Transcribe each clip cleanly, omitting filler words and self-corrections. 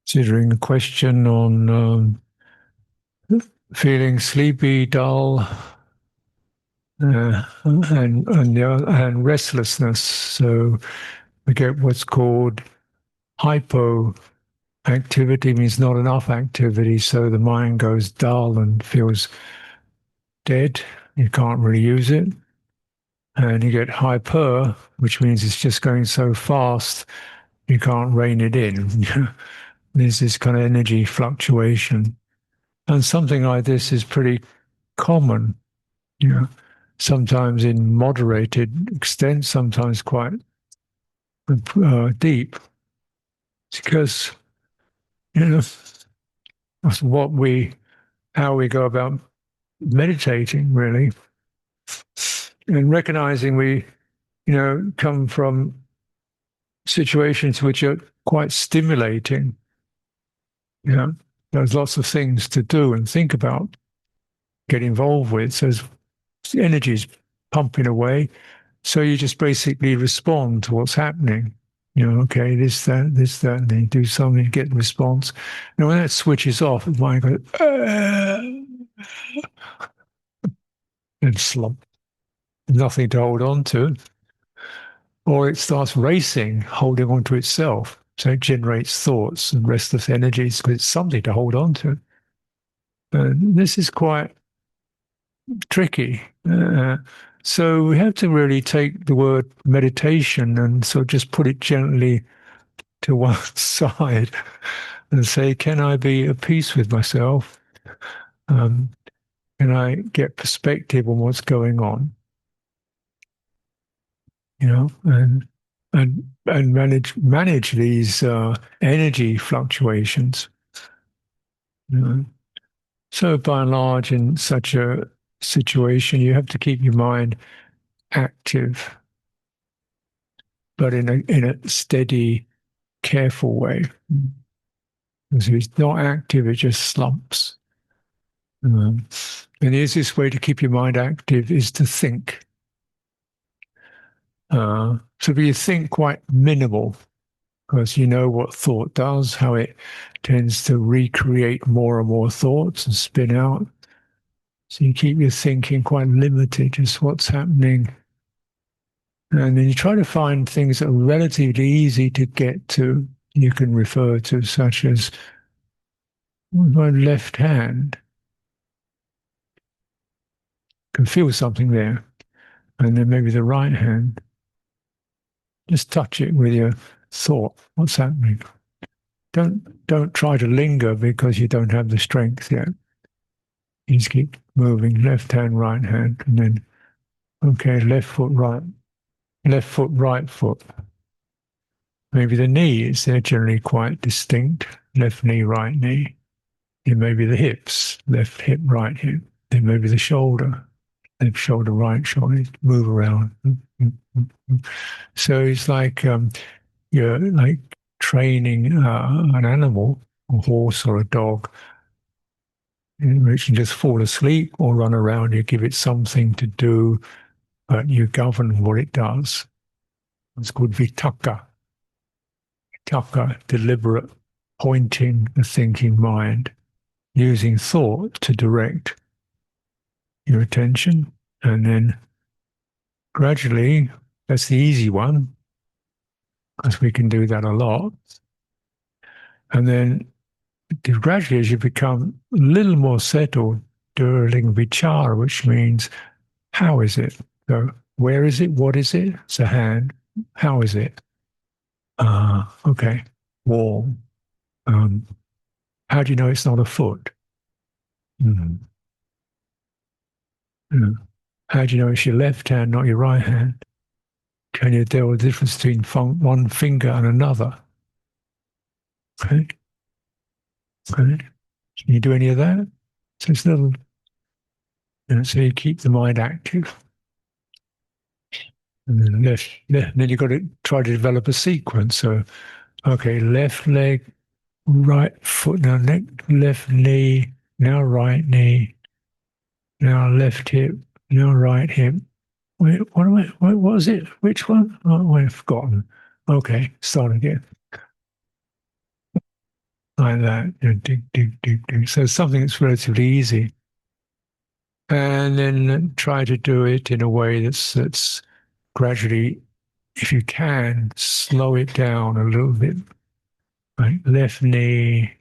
Considering the question on feeling sleepy, dull, and restlessness. So we get what's called hypoactivity, means not enough activity, so the mind goes dull and feels dead. You can't really use it. And you get hyper, which means it's just going so fast you can't rein it in. There's this kind of energy fluctuation. And something like this is pretty common, you know, sometimes in moderated extent, sometimes quite deep. It's because, that's how we go about meditating, really, and recognizing we, come from situations which are quite stimulating. There's lots of things to do and think about, get involved with. So energy's pumping away. So you just basically respond to what's happening. Okay, this, that, and then you do something, you get a response. And when that switches off, the mind goes, and slump. Nothing to hold on to. Or it starts racing, holding on to itself. So it generates thoughts and restless energies because it's something to hold on to. And this is quite tricky. So we have to really take the word meditation and sort of just put it gently to one side and say, can I be at peace with myself? Um, can I get perspective on what's going on? And manage these energy fluctuations. You know? So by and large, in such a situation, you have to keep your mind active, but in a steady, careful way. Because if it's not active, it just slumps. And the easiest way to keep your mind active is to think. So you think quite minimal, because you know what thought does, how it tends to recreate more and more thoughts and spin out. So you keep your thinking quite limited, just what's happening. And then you try to find things that are relatively easy to get to, you can refer to, such as my left hand. Can feel something there. And then maybe the right hand. Just touch it with your thought. What's happening? Don't try to linger because you don't have the strength yet. You just keep moving, left hand, right hand, and then, okay, left foot, right foot. Maybe the knees, they're generally quite distinct. Left knee, right knee. Then maybe the hips, left hip, right hip. Then maybe the shoulder, left shoulder, right shoulder. Move around. So it's like you're like training an animal, a horse or a dog, which can just fall asleep or run around. You give it something to do, but you govern what it does. It's called vitaka. Vitaka, deliberate pointing the thinking mind, using thought to direct your attention. And then gradually, that's the easy one, because we can do that a lot. And then gradually, as you become a little more settled, during vichara, which means how is it? So where is it? What is it? It's a hand. How is it? Okay. Warm. How do you know it's not a foot? Mm. Mm. How do you know it's your left hand, not your right hand? Can you tell the difference between one finger and another? Okay. Okay. Can you do any of that? So it's little, so you keep the mind active. And then and then you've got to try to develop a sequence. So, okay, left leg, right foot, now left knee, now right knee, now left hip, now right hip. Wait, what was it? Which one? Oh, I've forgotten. Okay, start again. like that. Dig, dig, dig, dig. So something that's relatively easy. And then try to do it in a way that's gradually, if you can, slow it down a little bit. Right? Left knee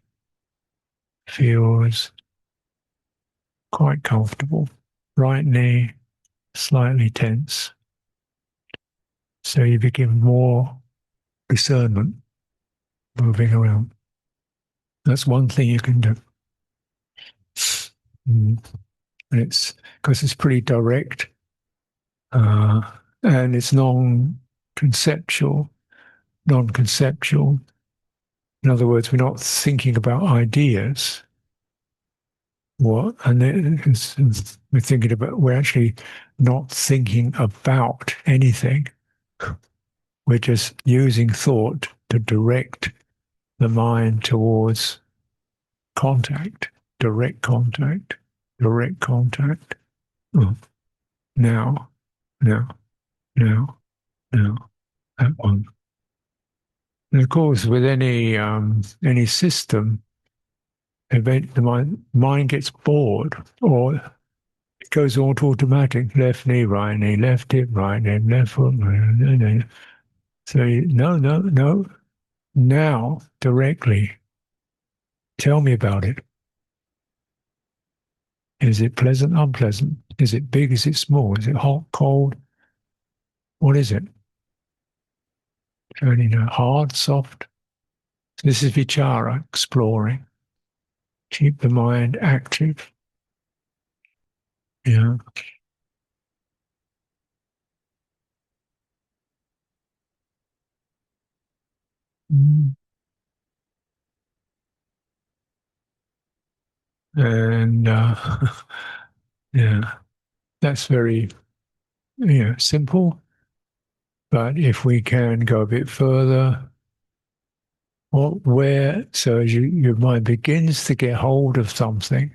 feels quite comfortable. Right knee slightly tense. So you begin more discernment moving around. That's one thing you can do. Mm. And it's because it's pretty direct, uh, and it's non-conceptual. Non-conceptual. In other words, we're not thinking about ideas. And we're thinking about. We're actually not thinking about anything. We're just using thought to direct the mind towards contact, direct contact, direct contact. Oh, now, now, now, now, that one. And of course, with any system, the mind gets bored, or it goes automatic. Left knee, right knee, left hip, right knee, left foot. Right knee. So no, no, no. Now, directly, tell me about it. Is it pleasant, unpleasant? Is it big? Is it small? Is it hot, cold? What is it? Turning hard, soft. This is vichara, exploring. Keep the mind active. Yeah. Mm. And yeah, that's very simple. But if we can go a bit further, so as your mind begins to get hold of something,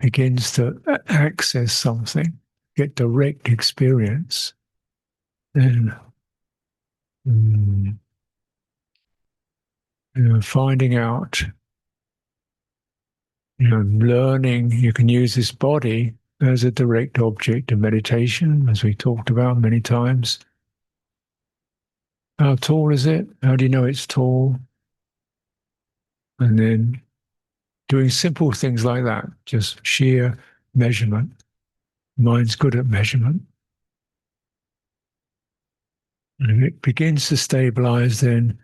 begins to access something, get direct experience, then mm, finding out, learning, you can use this body as a direct object of meditation, as we talked about many times. How tall is it? How do you know it's tall? And then doing simple things like that, just sheer measurement. Mind's good at measurement. And if it begins to stabilize, then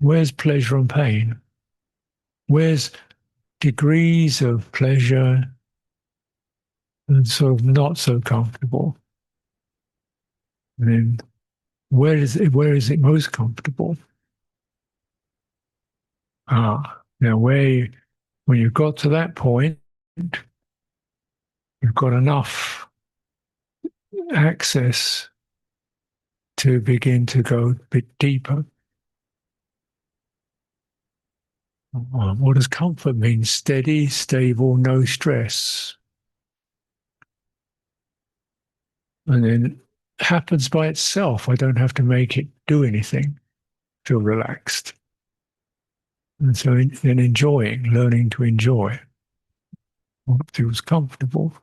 where's pleasure and pain? Where's degrees of pleasure and sort of not so comfortable? And then where is it most comfortable? Now when you've got to that point, you've got enough access to begin to go a bit deeper. What does comfort mean? Steady, stable, no stress. And then it happens by itself. I don't have to make it do anything. Feel relaxed. And so then learning to enjoy what feels comfortable.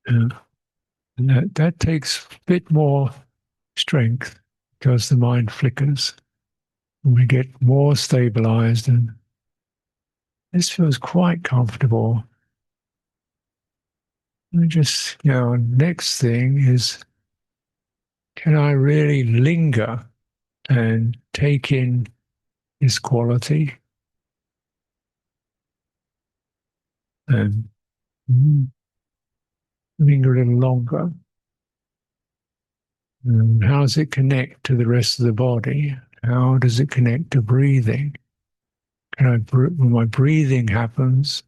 And that takes a bit more strength because the mind flickers. And we get more stabilized, and this feels quite comfortable. And just, next thing is, can I really linger and take in this quality and linger a little longer? And how does it connect to the rest of the body? How does it connect to breathing? When my breathing happens,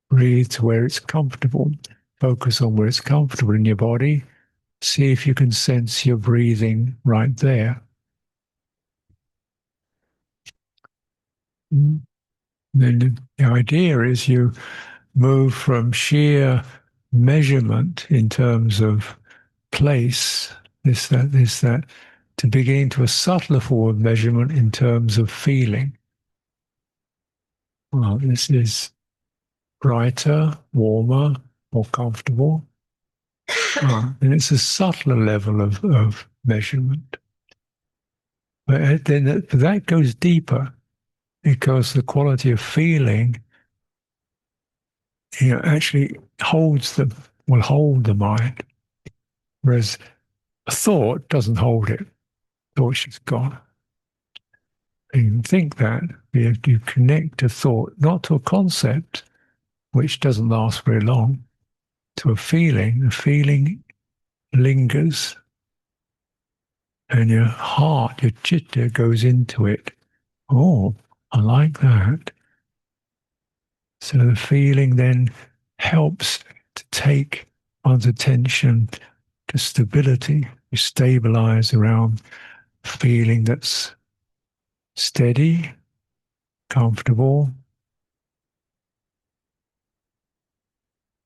breathe to where it's comfortable. Focus on where it's comfortable in your body. See if you can sense your breathing right there. Then the idea is you move from sheer measurement in terms of place This, that, to begin to a subtler form of measurement in terms of feeling. Well, this is brighter, warmer, more comfortable. And it's a subtler level of measurement. But then that goes deeper because the quality of feeling, actually will hold the mind. Whereas a thought doesn't hold it. Thought's just gone. And you can think that you connect a thought, not to a concept, which doesn't last very long, to a feeling. The feeling lingers, and your heart, your chitta goes into it. Oh, I like that. So the feeling then helps to take one's attention to stability. You stabilize around feeling that's steady, comfortable.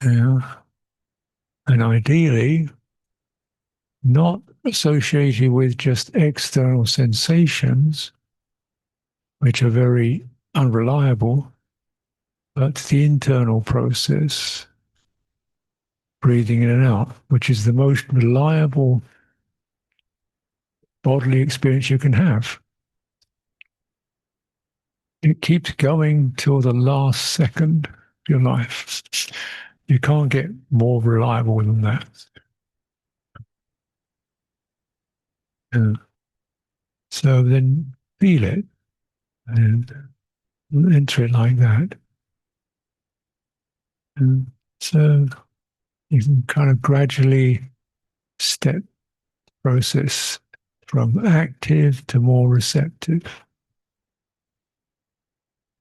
Yeah. And ideally, not associated with just external sensations, which are very unreliable, but the internal process, breathing in and out, which is the most reliable bodily experience you can have. It keeps going till the last second of your life. You can't get more reliable than that. So then feel it and enter it like that. And so you can kind of gradually step process from active to more receptive.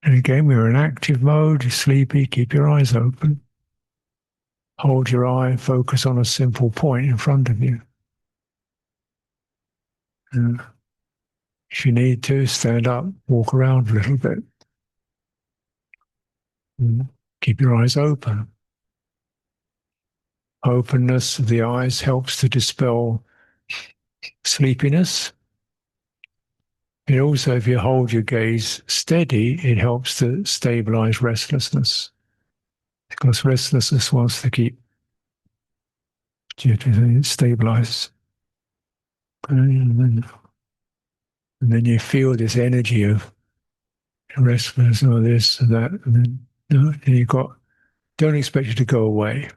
And again, we're in active mode, you're sleepy, keep your eyes open. Hold your eye, focus on a simple point in front of you. And if you need to, stand up, walk around a little bit. And keep your eyes open. Openness of the eyes helps to dispel sleepiness. And also, if you hold your gaze steady, it helps to stabilize restlessness. Because restlessness wants to keep stabilized. And then you feel this energy of restlessness or this and that. And then don't expect it to go away.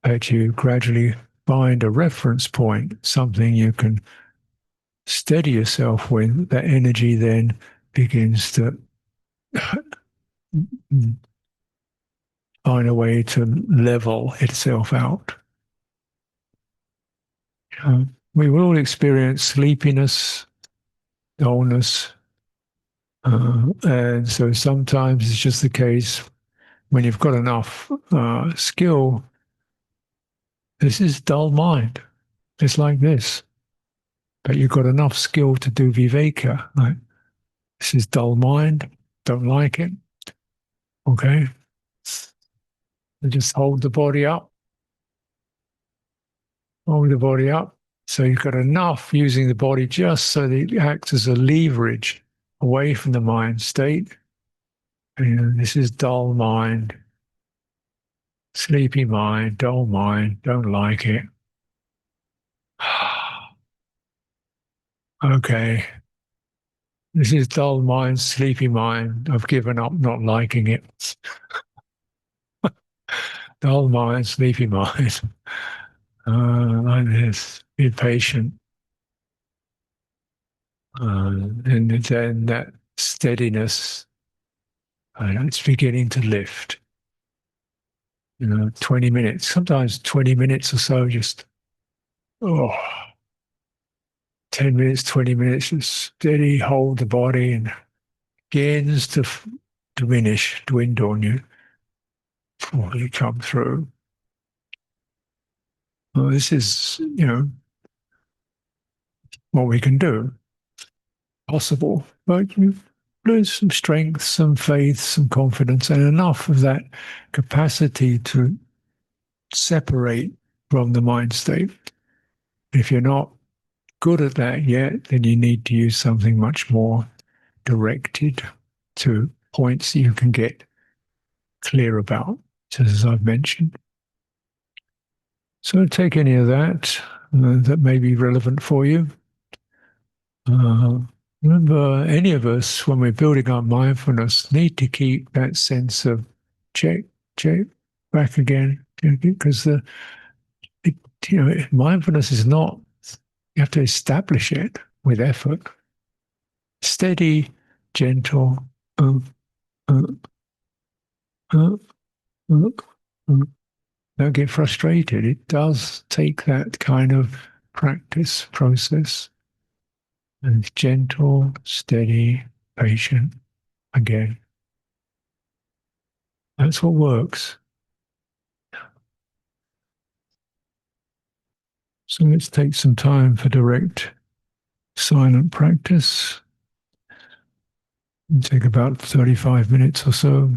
But you gradually find a reference point, something you can steady yourself with. That energy then begins to find a way to level itself out. We will all experience sleepiness, dullness, and so sometimes it's just the case when you've got enough skill. This is dull mind. It's like this. But you've got enough skill to do viveka. Like, this is dull mind. Don't like it. Okay? And just hold the body up. Hold the body up. So you've got enough using the body just so that it acts as a leverage away from the mind state. And this is dull mind. Sleepy mind, dull mind, don't like it. Okay. This is dull mind, sleepy mind. I've given up not liking it. Dull mind, sleepy mind. Like this. Be patient. And then that steadiness, it's beginning to lift. 20 minutes, sometimes 20 minutes or so, just, 10 minutes, 20 minutes, just steady, hold the body, and begins to diminish, dwindle on you before you come through. Well, this is, what we can do. Possible, but you lose some strength, some faith, some confidence, and enough of that capacity to separate from the mind state If you're not good at that yet, then you need to use something much more directed to points that you can get clear about, just as I've mentioned. So take any of that that may be relevant for you. Uh, Remember, any of us, when we're building our mindfulness, need to keep that sense of check, check, back again, because mindfulness is not. You have to establish it with effort. Steady, gentle. Uh, uh, uh, uh, uh. Don't get frustrated. It does take that kind of practice process. And it's gentle, steady, patient again. That's what works. So let's take some time for direct silent practice. Take about 35 minutes or so.